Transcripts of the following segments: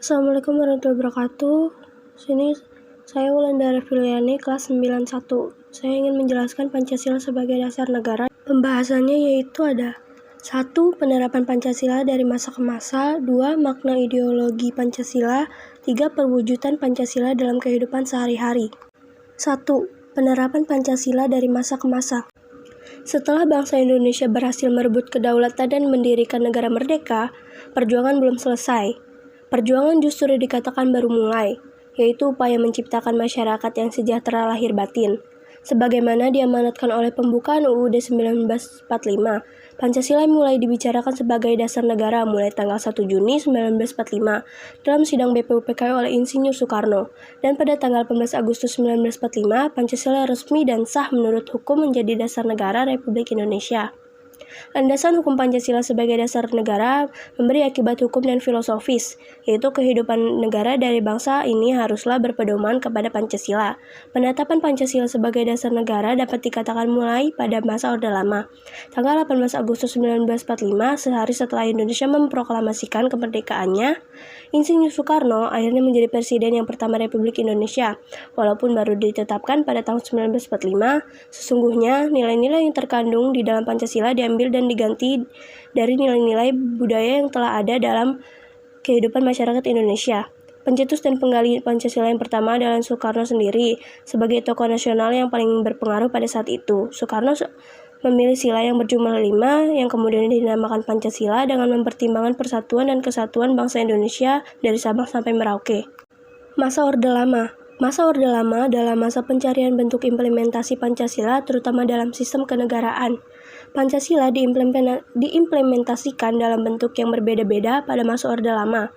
Assalamualaikum warahmatullahi wabarakatuh. Sini saya Wulandari Filiani, kelas 91. Saya ingin menjelaskan Pancasila sebagai dasar negara. Pembahasannya yaitu ada 1. Penerapan Pancasila dari masa ke masa. 2. Makna ideologi Pancasila. 3. Perwujudan Pancasila dalam kehidupan sehari-hari. 1. Penerapan Pancasila dari masa ke masa. Setelah bangsa Indonesia berhasil merebut kedaulatan dan mendirikan negara merdeka, perjuangan belum selesai. Perjuangan justru dikatakan baru mulai, yaitu upaya menciptakan masyarakat yang sejahtera lahir batin. Sebagaimana diamanatkan oleh pembukaan UUD 1945, Pancasila mulai dibicarakan sebagai dasar negara mulai tanggal 1 Juni 1945 dalam sidang BPUPK oleh Insinyur Soekarno, dan pada tanggal 18 Agustus 1945, Pancasila resmi dan sah menurut hukum menjadi dasar negara Republik Indonesia. Landasan hukum Pancasila sebagai dasar negara memberi akibat hukum dan filosofis, yaitu kehidupan negara dari bangsa ini haruslah berpedoman kepada Pancasila. Penetapan Pancasila sebagai dasar negara dapat dikatakan mulai pada masa Orde Lama. Tanggal 18 Agustus 1945, sehari setelah Indonesia memproklamasikan kemerdekaannya, Insinyur Soekarno akhirnya menjadi presiden yang pertama Republik Indonesia. Walaupun baru ditetapkan pada tahun 1945, sesungguhnya nilai-nilai yang terkandung di dalam Pancasila diambil dan diganti dari nilai-nilai budaya yang telah ada dalam kehidupan masyarakat Indonesia. Pencetus dan penggali Pancasila yang pertama adalah Soekarno sendiri, sebagai tokoh nasional yang paling berpengaruh pada saat itu. Soekarno memilih sila yang berjumlah 5, yang kemudian dinamakan Pancasila dengan mempertimbangkan persatuan dan kesatuan bangsa Indonesia dari Sabang sampai Merauke. Masa Orde Lama. Masa Orde Lama adalah masa pencarian bentuk implementasi Pancasila, terutama dalam sistem kenegaraan. Pancasila diimplementasikan dalam bentuk yang berbeda-beda pada masa Orde Lama.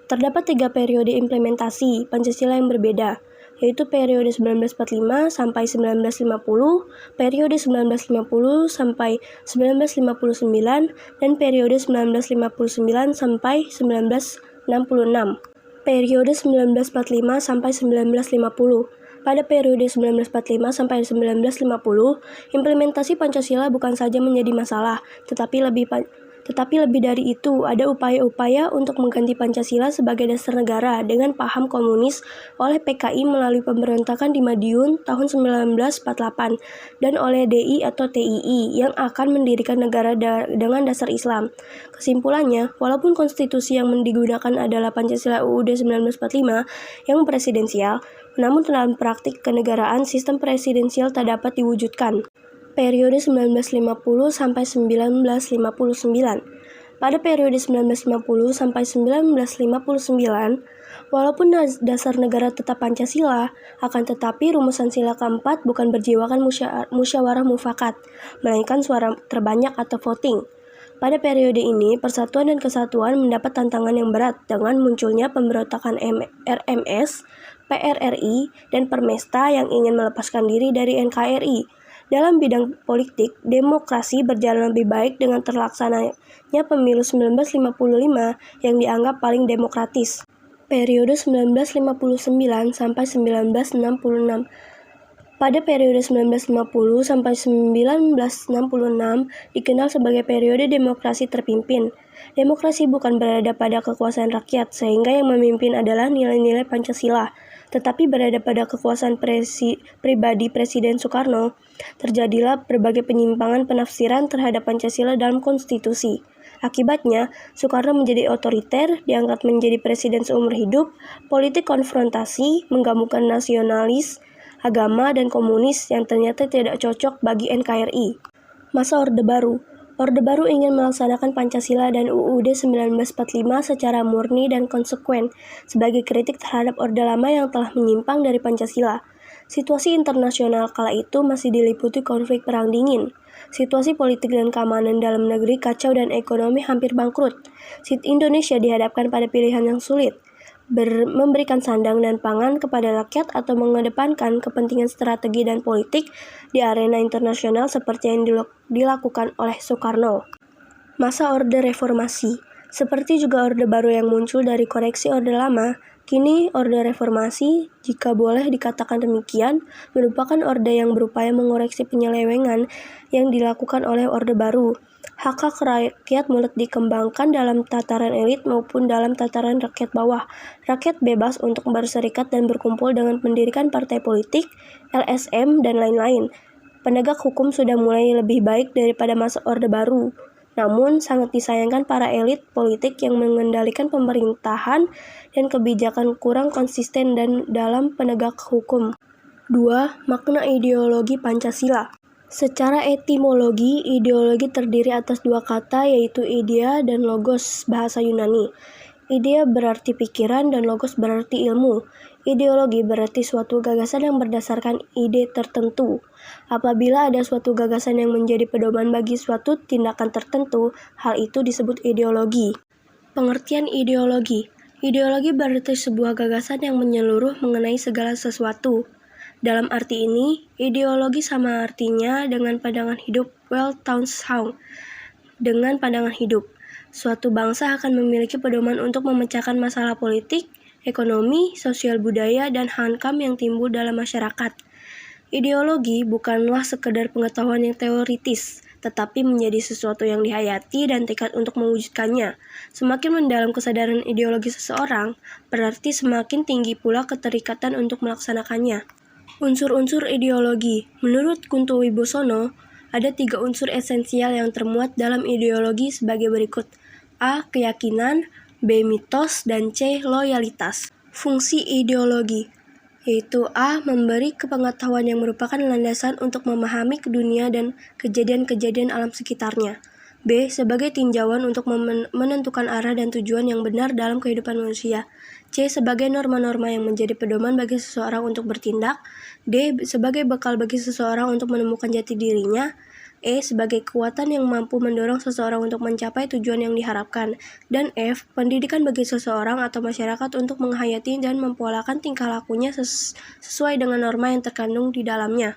Terdapat 3 periode implementasi Pancasila yang berbeda, yaitu periode 1945 sampai 1950, periode 1950 sampai 1959, dan periode 1959 sampai 1966. Periode 1945 sampai 1950. Pada periode 1945 sampai 1950, implementasi Pancasila bukan saja menjadi masalah, tetapi lebih dari itu, ada upaya-upaya untuk mengganti Pancasila sebagai dasar negara dengan paham komunis oleh PKI melalui pemberontakan di Madiun tahun 1948 dan oleh DI atau TII yang akan mendirikan negara dengan dasar Islam. Kesimpulannya, walaupun konstitusi yang digunakan adalah Pancasila UUD 1945 yang presidensial, namun dalam praktik kenegaraan sistem presidensial tak dapat diwujudkan. Periode 1950 sampai 1959. Pada periode 1950 sampai 1959, walaupun dasar negara tetap Pancasila, akan tetapi rumusan sila keempat bukan berjiwakan musyawarah mufakat, melainkan suara terbanyak atau voting. Pada periode ini, persatuan dan kesatuan mendapat tantangan yang berat dengan munculnya pemberontakan RMS, PRRI, dan Permesta yang ingin melepaskan diri dari NKRI. Dalam bidang politik, demokrasi berjalan lebih baik dengan terlaksananya pemilu 1955 yang dianggap paling demokratis. Periode 1959 sampai 1966. Pada periode 1950 sampai 1966 dikenal sebagai periode demokrasi terpimpin. Demokrasi bukan berada pada kekuasaan rakyat, sehingga yang memimpin adalah nilai-nilai Pancasila, tetapi berada pada kekuasaan pribadi Presiden Soekarno. Terjadilah berbagai penyimpangan penafsiran terhadap Pancasila dalam konstitusi. Akibatnya, Soekarno menjadi otoriter, diangkat menjadi presiden seumur hidup, politik konfrontasi, menggabungkan nasionalis, agama, dan komunis yang ternyata tidak cocok bagi NKRI. Masa Orde Baru. Orde Baru ingin melaksanakan Pancasila dan UUD 1945 secara murni dan konsekuen sebagai kritik terhadap Orde Lama yang telah menyimpang dari Pancasila. Situasi internasional kala itu masih diliputi konflik perang dingin. Situasi politik dan keamanan dalam negeri kacau dan ekonomi hampir bangkrut. Indonesia dihadapkan pada pilihan yang sulit. Memberikan sandang dan pangan kepada rakyat atau mengedepankan kepentingan strategi dan politik di arena internasional seperti yang dilakukan oleh Soekarno. Masa Orde Reformasi. Seperti juga Orde Baru yang muncul dari koreksi Orde Lama, kini Orde Reformasi, jika boleh dikatakan demikian, merupakan orde yang berupaya mengoreksi penyelewengan yang dilakukan oleh Orde Baru. Hak-hak rakyat mulai dikembangkan dalam tataran elit maupun dalam tataran rakyat bawah. Rakyat bebas untuk berserikat dan berkumpul dengan mendirikan partai politik, LSM, dan lain-lain. Penegak hukum sudah mulai lebih baik daripada masa Orde Baru. Namun, sangat disayangkan para elit politik yang mengendalikan pemerintahan dan kebijakan kurang konsisten dan dalam penegak hukum. 2. Makna ideologi Pancasila. Secara etimologi, ideologi terdiri atas dua kata yaitu idea dan logos bahasa Yunani. Idea berarti pikiran dan logos berarti ilmu. Ideologi berarti suatu gagasan yang berdasarkan ide tertentu. Apabila ada suatu gagasan yang menjadi pedoman bagi suatu tindakan tertentu, hal itu disebut ideologi. Pengertian ideologi. Ideologi berarti sebuah gagasan yang menyeluruh mengenai segala sesuatu. Dalam arti ini, ideologi sama artinya dengan pandangan hidup Weltanschauung. Dengan pandangan hidup, suatu bangsa akan memiliki pedoman untuk memecahkan masalah politik, ekonomi, sosial budaya, dan hankam yang timbul dalam masyarakat. Ideologi bukanlah sekedar pengetahuan yang teoritis, tetapi menjadi sesuatu yang dihayati dan tekad untuk mewujudkannya. Semakin mendalam kesadaran ideologi seseorang, berarti semakin tinggi pula keterikatan untuk melaksanakannya. Unsur-unsur ideologi. Menurut Kunto Wibosono, ada 3 unsur esensial yang termuat dalam ideologi sebagai berikut. A. Keyakinan, B. Mitos, dan C. Loyalitas. Fungsi ideologi, yaitu A. Memberi pengetahuan yang merupakan landasan untuk memahami dunia dan kejadian-kejadian alam sekitarnya. B. Sebagai tinjauan untuk menentukan arah dan tujuan yang benar dalam kehidupan manusia. C. Sebagai norma-norma yang menjadi pedoman bagi seseorang untuk bertindak. D. Sebagai bekal bagi seseorang untuk menemukan jati dirinya. E. Sebagai kekuatan yang mampu mendorong seseorang untuk mencapai tujuan yang diharapkan. Dan F. Pendidikan bagi seseorang atau masyarakat untuk menghayati dan mempolakan tingkah lakunya sesuai dengan norma yang terkandung di dalamnya.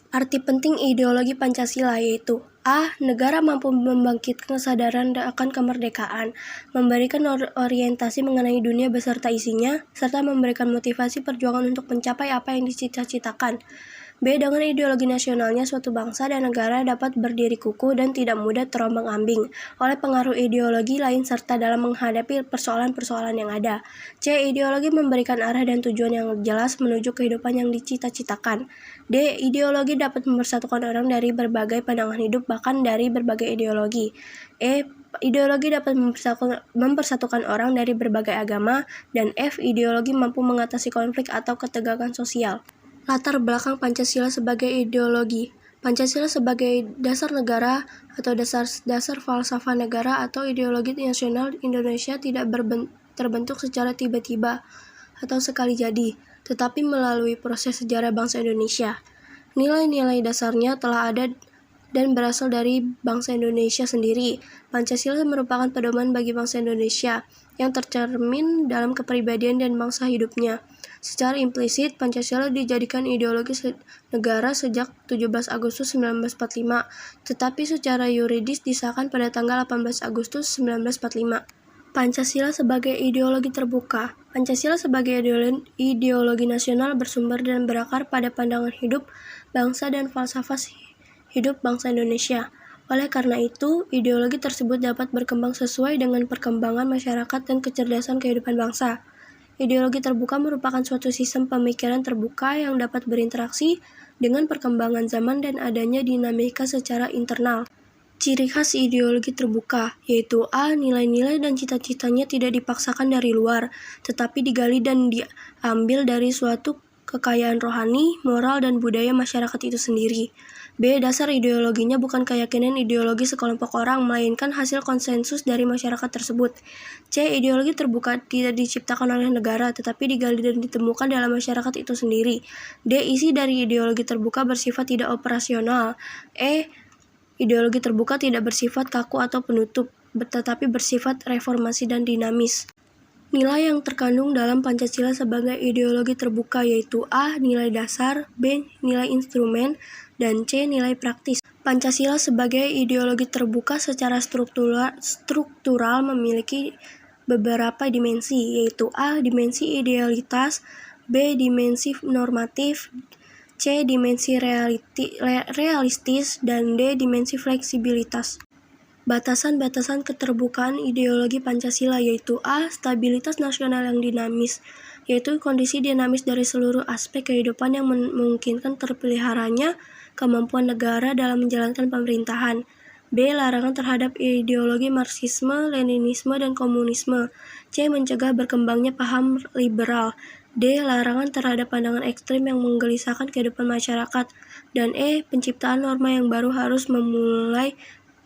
Arti penting ideologi Pancasila yaitu A. Negara mampu membangkitkan kesadaran akan kemerdekaan, memberikan orientasi mengenai dunia beserta isinya, serta memberikan motivasi perjuangan untuk mencapai apa yang dicita-citakan. B. Dengan ideologi nasionalnya, suatu bangsa dan negara dapat berdiri kukuh dan tidak mudah terombang-ambing oleh pengaruh ideologi lain serta dalam menghadapi persoalan-persoalan yang ada. C. Ideologi memberikan arah dan tujuan yang jelas menuju kehidupan yang dicita-citakan. D. Ideologi dapat mempersatukan orang dari berbagai pandangan hidup, bahkan dari berbagai ideologi. E. Ideologi dapat mempersatukan orang dari berbagai agama. Dan F. Ideologi mampu mengatasi konflik atau ketegangan sosial. Latar belakang Pancasila sebagai ideologi. Pancasila sebagai dasar negara atau dasar falsafah negara atau ideologi nasional Indonesia tidak terbentuk secara tiba-tiba atau sekali jadi, tetapi melalui proses sejarah bangsa Indonesia. Nilai-nilai dasarnya telah ada dan berasal dari bangsa Indonesia sendiri. Pancasila merupakan pedoman bagi bangsa Indonesia yang tercermin dalam kepribadian dan bangsa hidupnya. Secara implisit, Pancasila dijadikan ideologi negara sejak 17 Agustus 1945, tetapi secara yuridis disahkan pada tanggal 18 Agustus 1945. Pancasila sebagai ideologi terbuka. Pancasila sebagai ideologi nasional bersumber dan berakar pada pandangan hidup bangsa dan falsafah hidup bangsa Indonesia. Oleh karena itu, ideologi tersebut dapat berkembang sesuai dengan perkembangan masyarakat dan kecerdasan kehidupan bangsa. Ideologi terbuka merupakan suatu sistem pemikiran terbuka yang dapat berinteraksi dengan perkembangan zaman dan adanya dinamika secara internal. Ciri khas ideologi terbuka, yaitu A. Nilai-nilai dan cita-citanya tidak dipaksakan dari luar, tetapi digali dan diambil dari suatu kekayaan rohani, moral, dan budaya masyarakat itu sendiri. B. Dasar ideologinya bukan keyakinan ideologi sekelompok orang, melainkan hasil konsensus dari masyarakat tersebut. C. Ideologi terbuka tidak diciptakan oleh negara, tetapi digali dan ditemukan dalam masyarakat itu sendiri. D. Isi dari ideologi terbuka bersifat tidak operasional. E. Ideologi terbuka tidak bersifat kaku atau penutup, tetapi bersifat reformasi dan dinamis. Nilai yang terkandung dalam Pancasila sebagai ideologi terbuka yaitu A. Nilai dasar, B. Nilai instrumen, dan C. Nilai praktis. Pancasila sebagai ideologi terbuka secara struktural memiliki beberapa dimensi, yaitu A. Dimensi idealitas, B. Dimensi normatif, C. Dimensi realistis, dan D. Dimensi fleksibilitas. Batasan-batasan keterbukaan ideologi Pancasila yaitu A. Stabilitas nasional yang dinamis, yaitu kondisi dinamis dari seluruh aspek kehidupan yang memungkinkan terpeliharanya kemampuan negara dalam menjalankan pemerintahan. B. Larangan terhadap ideologi Marxisme, Leninisme, dan Komunisme. C. Mencegah berkembangnya paham liberal. D. Larangan terhadap pandangan ekstrem yang menggelisahkan kehidupan masyarakat. Dan E. Penciptaan norma yang baru harus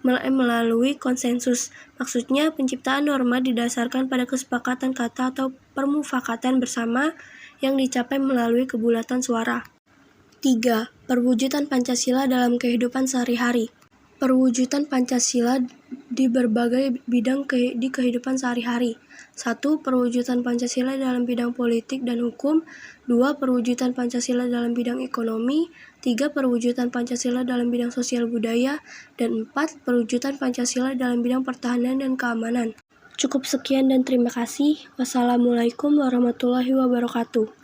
melalui konsensus. Maksudnya, penciptaan norma didasarkan pada kesepakatan kata atau permufakatan bersama yang dicapai melalui kebulatan suara. 3. Perwujudan Pancasila dalam kehidupan sehari-hari. Perwujudan Pancasila di berbagai bidang di kehidupan sehari-hari. 1. Perwujudan Pancasila dalam bidang politik dan hukum. 2. Perwujudan Pancasila dalam bidang ekonomi. 3. Perwujudan Pancasila dalam bidang sosial budaya. Dan 4. Perwujudan Pancasila dalam bidang pertahanan dan keamanan. Cukup sekian dan terima kasih. Wassalamualaikum warahmatullahi wabarakatuh.